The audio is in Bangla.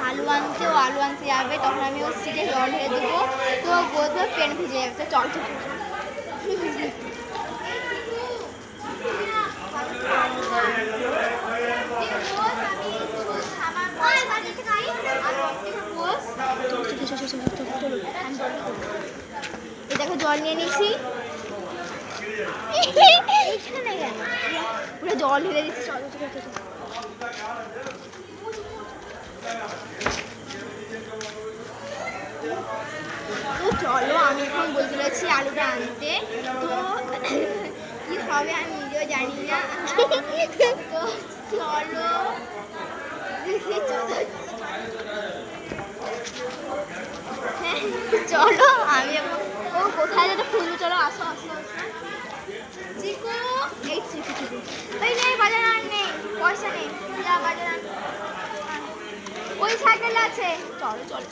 আলু আনতে, ও আলু আনতে যাবে, তখন আমি ওর সিটে জল ঢেলে দেবো, তো বলবে পেন ভিজে যাবে, চল চল। দেখো জল নিয়ে নিয়েছি, পুরো জল ঢেলে দিচ্ছি, চল চল চল। তো চলো, আমি এখন বলতে পেরেছি আলুটা আনতে, তো কি হবে আমি নিজেও জানি না। তো চলো দেখি, হ্যাঁ চলো, আমি এখন ও কোথায় যেতে খুঁজবো, চলো আসো আসো আসো। চিকু, এই চিকু চিকু ওই নেই, বাজার আর নেই, পয়সা নেই, যা বাজার আন, ওই সাইকেল আছে, চলো চলো।